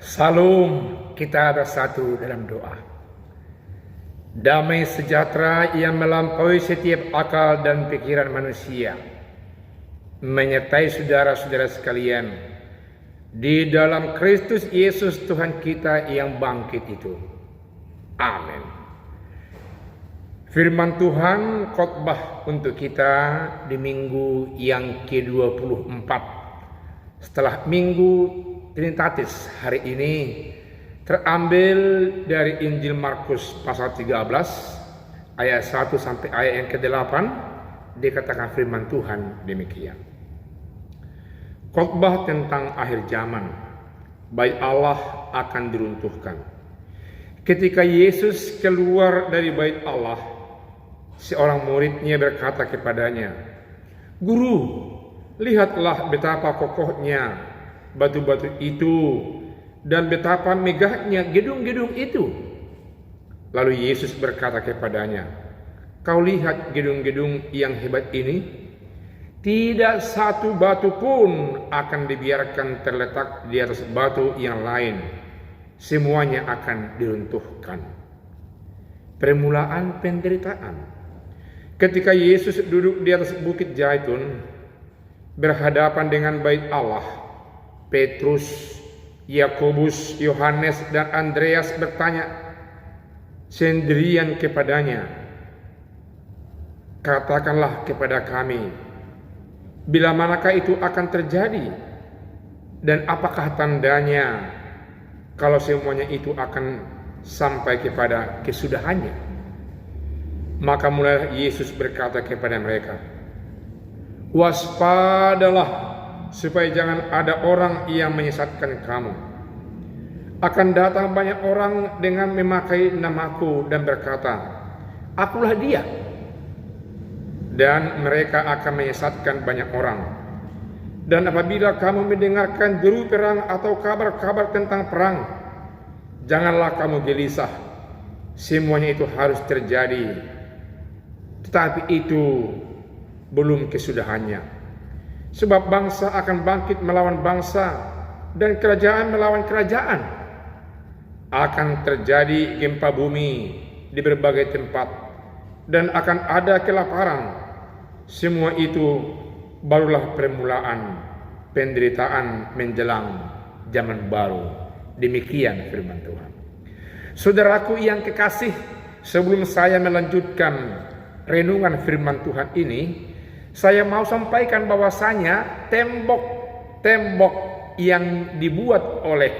Salam, kita bersatu dalam doa. Damai sejahtera yang melampaui setiap akal dan pikiran manusia menyertai saudara-saudara sekalian di dalam Kristus Yesus Tuhan kita yang bangkit itu. Amin. Firman Tuhan khotbah untuk kita di minggu yang ke-24 setelah minggu Trinitatis hari ini terambil dari Injil Markus pasal 13 ayat 1 sampai ayat yang ke-8. Dikatakan firman Tuhan demikian. Khotbah tentang akhir zaman, bait Allah akan diruntuhkan. Ketika Yesus keluar dari bait Allah, seorang muridnya berkata kepadanya, "Guru, lihatlah betapa kokohnya batu-batu itu dan betapa megahnya gedung-gedung itu." Lalu Yesus berkata kepadanya, "Kau lihat gedung-gedung yang hebat ini? Tidak satu batu pun akan dibiarkan terletak di atas batu yang lain. Semuanya akan diruntuhkan." Permulaan penderitaan. Ketika Yesus duduk di atas bukit Zaitun, berhadapan dengan bait Allah, Petrus, Yakobus, Yohanes, dan Andreas bertanya sendirian kepadanya, "Katakanlah kepada kami, bila manakah itu akan terjadi? Dan apakah tandanya kalau semuanya itu akan sampai kepada kesudahannya?" Maka mulai Yesus berkata kepada mereka, "Waspadalah supaya jangan ada orang yang menyesatkan kamu. Akan datang banyak orang dengan memakai namaku dan berkata, 'Akulah dia.' Dan mereka akan menyesatkan banyak orang. Dan apabila kamu mendengarkan deru perang atau kabar-kabar tentang perang, janganlah kamu gelisah. Semuanya itu harus terjadi, tetapi itu belum kesudahannya. Sebab bangsa akan bangkit melawan bangsa dan kerajaan melawan kerajaan. Akan terjadi gempa bumi di berbagai tempat dan akan ada kelaparan. Semua itu barulah permulaan penderitaan menjelang zaman baru." Demikian firman Tuhan. Saudaraku yang kekasih, sebelum saya melanjutkan renungan firman Tuhan ini, saya mau sampaikan bahwasanya tembok-tembok yang dibuat oleh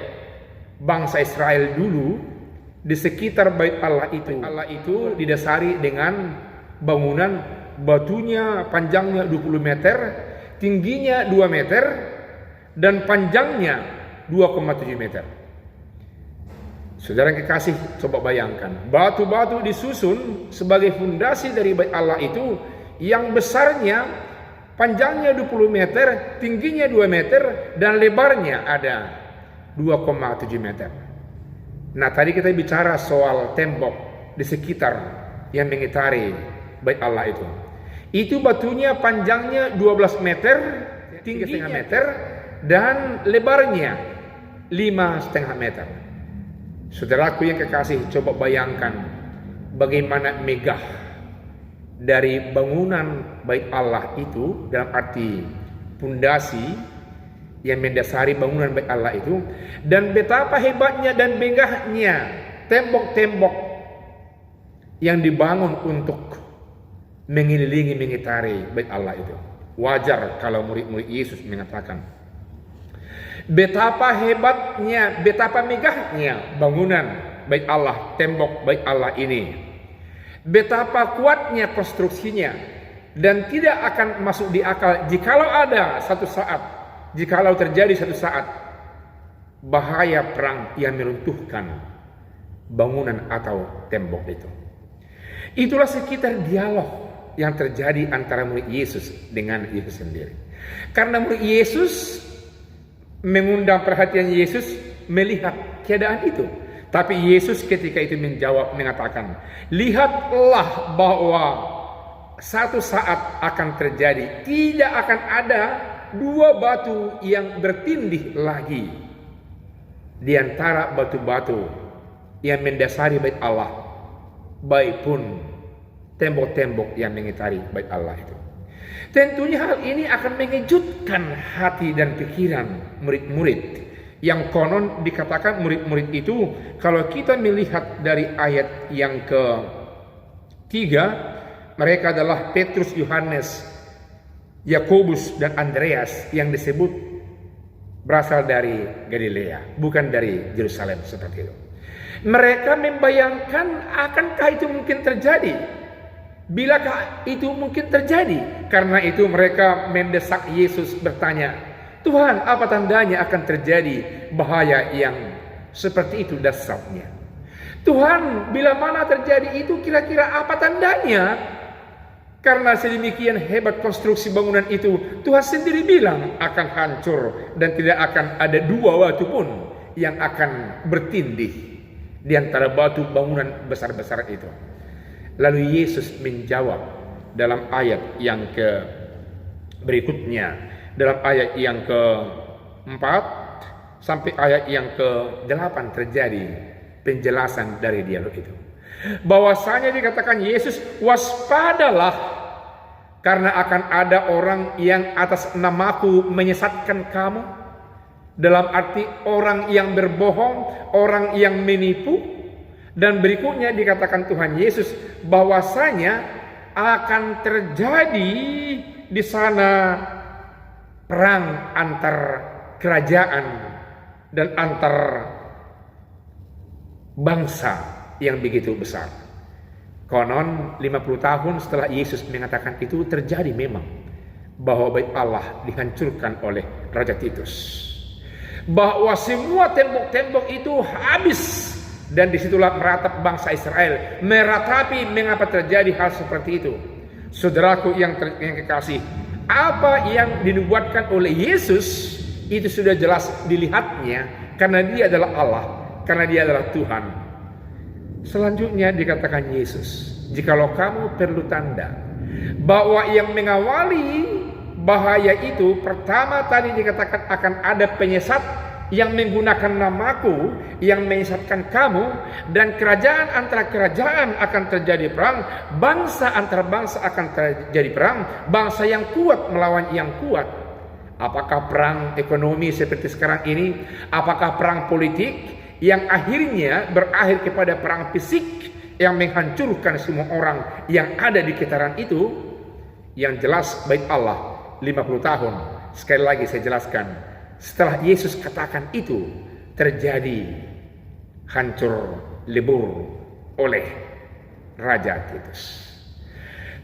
bangsa Israel dulu di sekitar bait Allah itu didasari dengan bangunan batunya panjangnya 20 meter, tingginya 2 meter, dan panjangnya 2,7 meter. Saudara yang kekasih, coba bayangkan, batu-batu disusun sebagai fondasi dari bait Allah itu yang besarnya panjangnya 20 meter, tingginya 2 meter, dan lebarnya ada 2,7 meter. Nah, tadi kita bicara soal tembok di sekitar yang mengitari bait Allah itu. Itu batunya panjangnya 12 meter, tingginya 3,5 meter, dan lebarnya 5,5 meter. Saudaraku yang kekasih, coba bayangkan bagaimana megah dari bangunan bait Allah itu, dalam arti pondasi yang mendasari bangunan bait Allah itu, dan betapa hebatnya dan megahnya tembok-tembok yang dibangun untuk mengelilingi mengitari bait Allah itu. Wajar kalau murid-murid Yesus mengatakan, betapa hebatnya, betapa megahnya bangunan bait Allah, tembok bait Allah ini. Betapa kuatnya konstruksinya, dan tidak akan masuk di akal jikalau ada satu saat, jikalau terjadi satu saat bahaya perang yang meruntuhkan bangunan atau tembok itu. Itulah sekitar dialog yang terjadi antara murid Yesus dengan Yesus sendiri. Karena murid Yesus mengundang perhatian Yesus melihat keadaan itu. Tapi Yesus ketika itu menjawab, mengatakan, "Lihatlah bahwa satu saat akan terjadi, tidak akan ada dua batu yang bertindih lagi di antara batu-batu yang mendasari bait Allah, baik pun tembok-tembok yang mengitari bait Allah itu. Tentunya hal ini akan mengejutkan hati dan pikiran murid-murid, yang konon dikatakan murid-murid itu, kalau kita melihat dari ayat yang ke-3, mereka adalah Petrus, Yohanes, Yakobus, dan Andreas, yang disebut berasal dari Galilea, bukan dari Yerusalem seperti itu. Mereka membayangkan, akankah itu mungkin terjadi? Bilakah itu mungkin terjadi? Karena itu mereka mendesak Yesus, bertanya, Tuhan, apa tandanya akan terjadi bahaya yang seperti itu dasarnya? Tuhan, bila mana terjadi itu, kira-kira apa tandanya? Karena sedemikian hebat konstruksi bangunan itu, Tuhan sendiri bilang akan hancur dan tidak akan ada dua batu pun yang akan bertindih di antara batu bangunan besar-besar itu. Lalu Yesus menjawab dalam ayat yang berikutnya, dalam ayat yang ke-4 sampai ayat yang ke-8 terjadi penjelasan dari dialog itu. Bahwasanya dikatakan Yesus, waspadalah, karena akan ada orang yang atas namaku menyesatkan kamu. Dalam arti orang yang berbohong, orang yang menipu. Dan berikutnya dikatakan Tuhan Yesus bahwasanya akan terjadi di sana perang antar kerajaan dan antar bangsa yang begitu besar. Konon 50 tahun setelah Yesus mengatakan itu, terjadi memang bahwa bait Allah dihancurkan oleh Raja Titus. Bahwa semua tembok-tembok itu habis. Dan disitulah meratap bangsa Israel. Meratapi mengapa terjadi hal seperti itu. Saudaraku yang kekasih, apa yang dinubuatkan oleh Yesus itu sudah jelas dilihatnya, karena dia adalah Allah, karena dia adalah Tuhan. Selanjutnya dikatakan Yesus, jikalau kamu perlu tanda, bahwa yang mengawali bahaya itu, pertama tadi dikatakan akan ada penyesat yang menggunakan namaku, yang menyesatkan kamu, dan kerajaan antara kerajaan akan terjadi perang, bangsa antara bangsa akan terjadi perang, bangsa yang kuat melawan yang kuat. Apakah perang ekonomi seperti sekarang ini? Apakah perang politik yang akhirnya berakhir kepada perang fisik yang menghancurkan semua orang yang ada di sekitaran itu? Yang jelas bait Allah 50 tahun. Sekali lagi saya jelaskan, setelah Yesus katakan itu, terjadi hancur lebur oleh Raja Titus.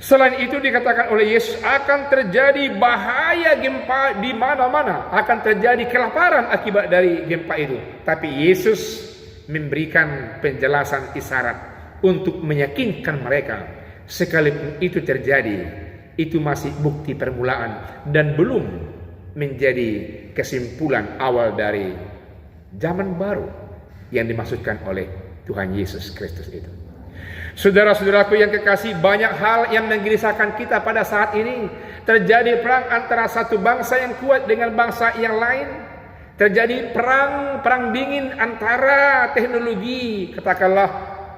Selain itu dikatakan oleh Yesus akan terjadi bahaya gempa di mana-mana, akan terjadi kelaparan akibat dari gempa itu. Tapi Yesus memberikan penjelasan isyarat untuk meyakinkan mereka, sekalipun itu terjadi, itu masih bukti permulaan dan belum menjadi kesimpulan awal dari zaman baru yang dimaksudkan oleh Tuhan Yesus Kristus itu. Saudara-saudaraku yang kekasih, banyak hal yang menggelisahkan kita pada saat ini. Terjadi perang antara satu bangsa yang kuat dengan bangsa yang lain. Terjadi perang dingin antara teknologi, katakanlah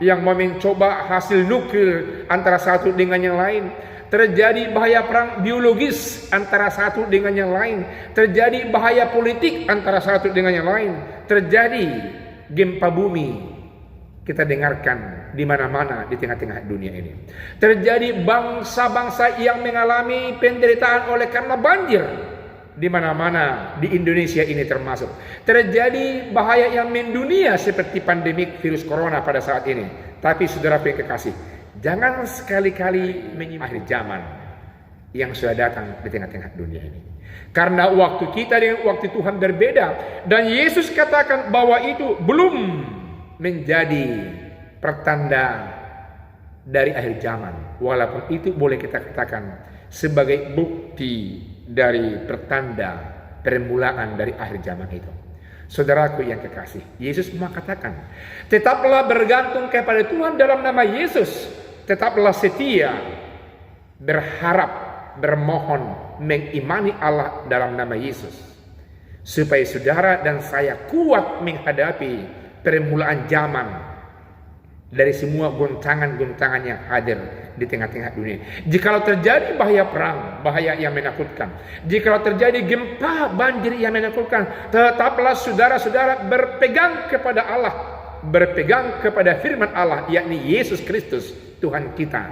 yang mau mencoba hasil nuklir antara satu dengan yang lain. Terjadi bahaya perang biologis antara satu dengan yang lain. Terjadi bahaya politik antara satu dengan yang lain. Terjadi gempa bumi, kita dengarkan di mana-mana di tengah-tengah dunia ini. Terjadi bangsa-bangsa yang mengalami penderitaan oleh karena banjir di mana-mana di Indonesia ini termasuk. Terjadi bahaya yang mendunia seperti pandemik virus corona pada saat ini. Tapi saudara yang kekasih, jangan sekali-kali menyimak akhir zaman yang sudah datang di tengah-tengah dunia ini. Karena waktu kita dengan waktu Tuhan berbeda. Dan Yesus katakan bahwa itu belum menjadi pertanda dari akhir zaman. Walaupun itu boleh kita katakan sebagai bukti dari pertanda permulaan dari akhir zaman itu. Saudaraku yang kekasih, Yesus mengatakan, tetaplah bergantung kepada Tuhan dalam nama Yesus. Tetaplah setia, berharap, bermohon, mengimani Allah dalam nama Yesus. supaya saudara dan saya kuat menghadapi permulaan zaman dari semua goncangan-goncangan yang hadir di tengah-tengah dunia. Jikalau terjadi bahaya perang, bahaya yang menakutkan, jikalau terjadi gempa, banjir yang menakutkan, tetaplah saudara-saudara berpegang kepada Allah, berpegang kepada firman Allah, yakni Yesus Kristus Tuhan kita,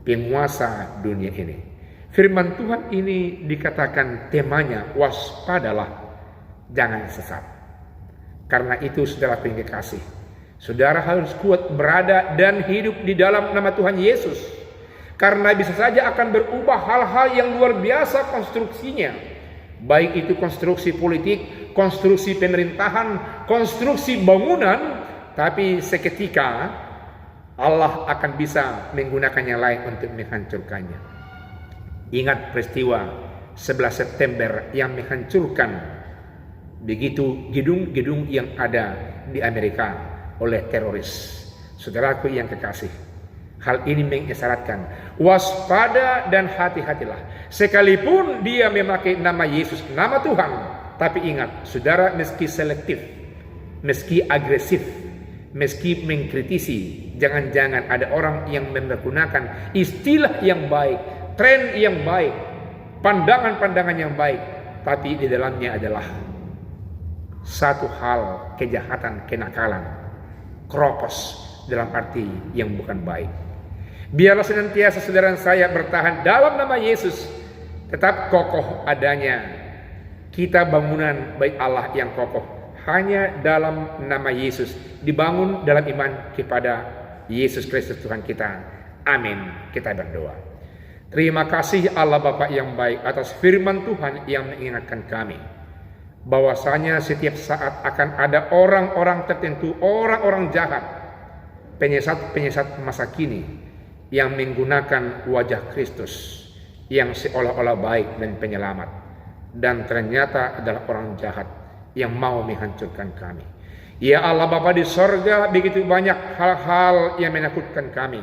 penguasa dunia ini. Firman Tuhan ini dikatakan temanya waspadalah, jangan sesat. Karena itu saudara yang kekasih, saudara harus kuat berada dan hidup di dalam nama Tuhan Yesus. Karena bisa saja akan berubah hal-hal yang luar biasa konstruksinya. Baik itu konstruksi politik, konstruksi pemerintahan, konstruksi bangunan. Tapi seketika Allah akan bisa menggunakan yang lain untuk menghancurkannya. Ingat peristiwa 11 September yang menghancurkan begitu gedung-gedung yang ada di Amerika oleh teroris. Saudaraku yang kekasih, hal ini mengisyaratkan waspada dan hati-hatilah. Sekalipun dia memakai nama Yesus, nama Tuhan, tapi ingat, saudara, meski selektif, meski agresif, meski mengkritisi, jangan-jangan ada orang yang menggunakan istilah yang baik, tren yang baik, pandangan-pandangan yang baik, tapi di dalamnya adalah satu hal kejahatan, kenakalan, keropos dalam arti yang bukan baik. Biarlah senantiasa saudara saya bertahan dalam nama Yesus, tetap kokoh adanya. Kita bangunan bait Allah yang kokoh hanya dalam nama Yesus, dibangun dalam iman kepada Yesus Kristus Tuhan kita. Amin. Kita berdoa. Terima kasih Allah Bapa yang baik atas firman Tuhan yang mengingatkan kami bahwasanya setiap saat akan ada orang-orang tertentu, orang-orang jahat, penyesat-penyesat masa kini yang menggunakan wajah Kristus yang seolah-olah baik dan penyelamat, dan ternyata adalah orang jahat yang mau menghancurkan kami. Ya Allah Bapa di sorga, begitu banyak hal-hal yang menakutkan kami.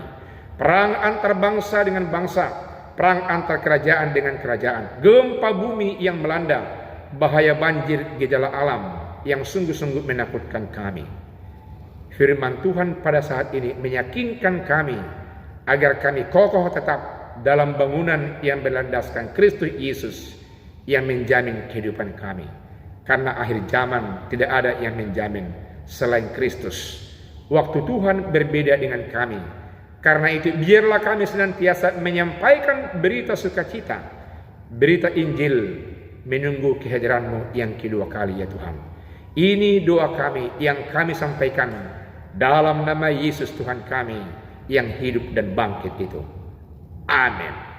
Perang antar bangsa dengan bangsa, perang antar kerajaan dengan kerajaan, gempa bumi yang melanda, bahaya banjir, gejala alam yang sungguh-sungguh menakutkan kami. Firman Tuhan pada saat ini meyakinkan kami agar kami kokoh tetap dalam bangunan yang berlandaskan Kristus Yesus yang menjamin kehidupan kami. Karena akhir zaman tidak ada yang menjamin selain Kristus. Waktu Tuhan berbeda dengan kami. Karena itu biarlah kami senantiasa menyampaikan berita sukacita, berita Injil, menunggu kehadiran-Mu yang kedua kali ya Tuhan. Ini doa kami yang kami sampaikan dalam nama Yesus Tuhan kami yang hidup dan bangkit itu. Amin.